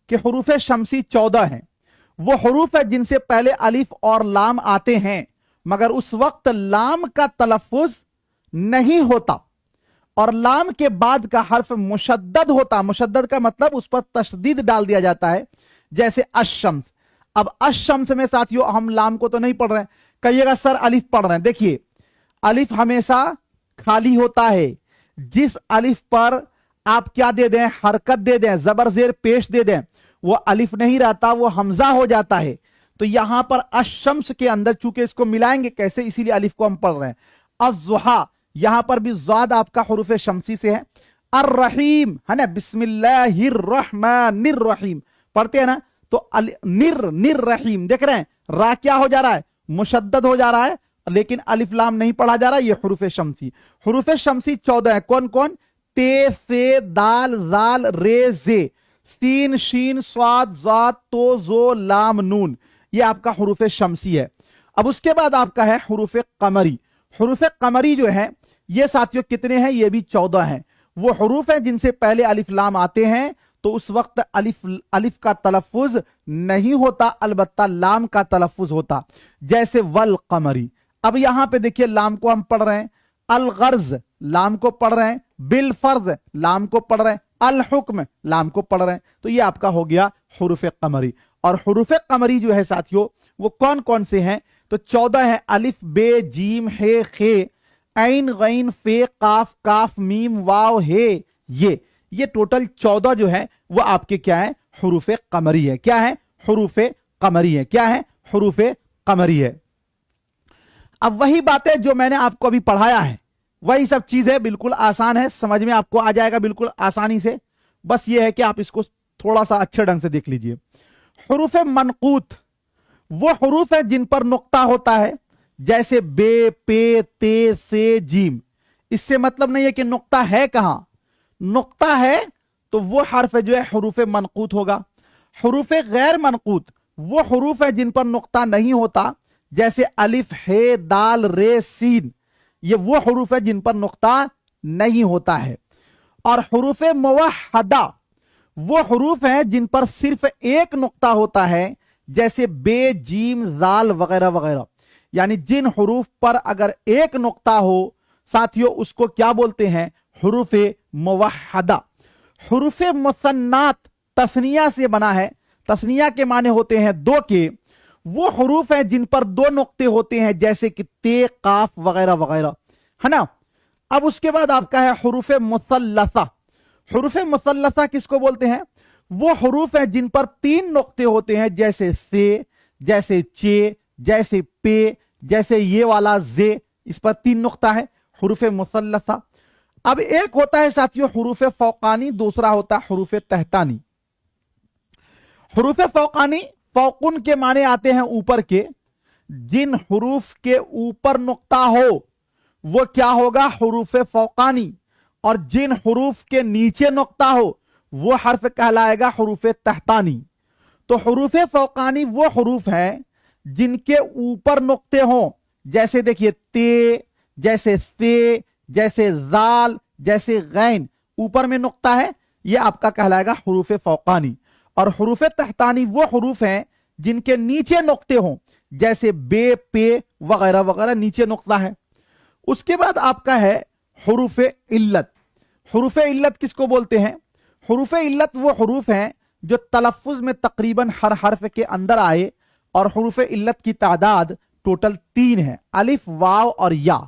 کہ حروف شمسی 14 ہیں. وہ حروف ہے جن سے پہلے الف اور لام آتے ہیں مگر اس وقت لام کا تلفظ نہیں ہوتا اور لام کے بعد کا حرف مشدد ہوتا. مشدد کا مطلب اس پر تشدید ڈال دیا جاتا ہے, جیسے الشمس. اب الشمس میں ساتھیوں ہم لام کو تو نہیں پڑھ رہے ہیں, کہیے گا سر الف پڑھ رہے ہیں. دیکھیے الف ہمیشہ خالی ہوتا ہے. جس الف پر آپ کیا دے دیں, حرکت دے دیں, زبر زیر پیش دے دیں, وہ الف نہیں رہتا, وہ حمزہ ہو جاتا ہے. تو یہاں پر الشمس کے اندر چونکہ اس کو ملائیں گے کیسے, اسی لیے الف کو ہم پڑھ رہے ہیں. الضحیٰ, یہاں پر بھی زاد آپ کا حروف شمسی سے ہے. الرحیم ہے نا, بسم اللہ الرحمن الرحیم پڑھتے ہیں نا, تو نر رحیم دیکھ رہے ہیں, را کیا ہو جا رہا ہے, مشدد ہو جا رہا ہے, لیکن الف لام نہیں پڑھا جا رہا. یہ حروف شمسی. حروف شمسی 14 ہیں. کون کون؟ تے, سے, دال, زال, رے, زے, سین, شین, صاد, ضاد, تو, زو, لام, نون. یہ آپ کا حروف شمسی ہے. اب اس کے بعد آپ کا ہے حروف قمری. حروف قمری جو ہے یہ ساتھیوں کتنے ہیں؟ یہ بھی 14 ہیں. وہ حروف ہیں جن سے پہلے الف لام آتے ہیں تو اس وقت الف کا تلفظ نہیں ہوتا, البتہ لام کا تلفظ ہوتا, جیسے والقمری. اب یہاں پہ دیکھیے لام کو ہم پڑھ رہے ہیں, الغرض لام کو پڑھ رہے ہیں, بالفرض لام کو پڑھ رہے ہیں, الحکم لام کو پڑھ رہے ہیں. تو یہ آپ کا ہو گیا حروف قمری. اور حروف قمری جو ہے ساتھیوں وہ کون کون سے ہیں؟ تو 14 ہیں. الف, بے, جیم, ہے, خے, عین, غین, فے, قاف, کاف, میم, واو, ہے. یہ ٹوٹل 14 جو ہے وہ آپ کے کیا ہے؟ حروف قمری ہے. کیا ہے؟ حروف قمری ہے. کیا ہے؟ حروف قمری ہے. اب وہی باتیں جو میں نے آپ کو ابھی پڑھایا ہے وہی سب چیزیں بالکل آسان ہے, سمجھ میں آپ کو آ جائے گا بالکل آسانی سے. بس یہ ہے کہ آپ اس کو تھوڑا سا اچھے ڈھنگ سے دیکھ لیجئے. حروف منقوط وہ حروف ہیں جن پر نقطہ ہوتا ہے, جیسے بے, پے, تے, سے, جیم. اس سے مطلب نہیں ہے کہ نقطہ ہے کہاں, نقطہ ہے تو وہ حرف جو ہے حروف منقوط ہوگا. حروف غیر منقوط وہ حروف ہیں جن پر نقطہ نہیں ہوتا, جیسے الف, ہے, دال, رے, سین. یہ وہ حروف ہیں جن پر نقطہ نہیں ہوتا ہے. اور حروف موحدہ وہ حروف ہیں جن پر صرف ایک نقطہ ہوتا ہے, جیسے بے, جیم, زال وغیرہ وغیرہ. یعنی جن حروف پر اگر ایک نقطہ ہو ساتھیوں اس کو کیا بولتے ہیں؟ حروف موحدہ. حروف مثنات تثنیہ سے بنا ہے, تثنیہ کے معنی ہوتے ہیں دو کے. وہ حروف ہیں جن پر دو نقطے ہوتے ہیں, جیسے کہ تے, قاف وغیرہ وغیرہ, ہے نا. اب اس کے بعد آپ کا ہے حروف مثلثہ. حروف مثلثہ کس کو بولتے ہیں؟ وہ حروف ہیں جن پر 3 نقطے ہوتے ہیں, جیسے سے, جیسے چے, جیسے پے, جیسے یہ والا زے. اس پر 3 نقطہ ہے, حروف مثلثہ. اب ایک ہوتا ہے ساتھیوں حروف فوقانی, دوسرا ہوتا ہے حروف تحتانی. حروف فوقانی فوقن کے معنی آتے ہیں اوپر کے. جن حروف کے اوپر نقطہ ہو وہ کیا ہوگا؟ حروف فوقانی. اور جن حروف کے نیچے نقطہ ہو وہ حرف کہلائے گا حروف تحتانی. تو حروف فوقانی وہ حروف ہیں جن کے اوپر نقطے ہوں, جیسے دیکھیے تے, جیسے سے, جیسے زال, جیسے غین, اوپر میں نقطہ ہے, یہ آپ کا کہلائے گا حروف فوقانی. اور حروف تحتانی وہ حروف ہیں جن کے نیچے نقطے ہوں, جیسے بے, پے وغیرہ وغیرہ, نیچے نقطہ ہے. اس کے بعد آپ کا ہے حروف علت. حروف علت کس کو بولتے ہیں؟ حروف علت وہ حروف ہیں جو تلفظ میں تقریباً ہر حرف کے اندر آئے, اور حروف علت کی تعداد ٹوٹل 3 ہے, الف, واو اور یا.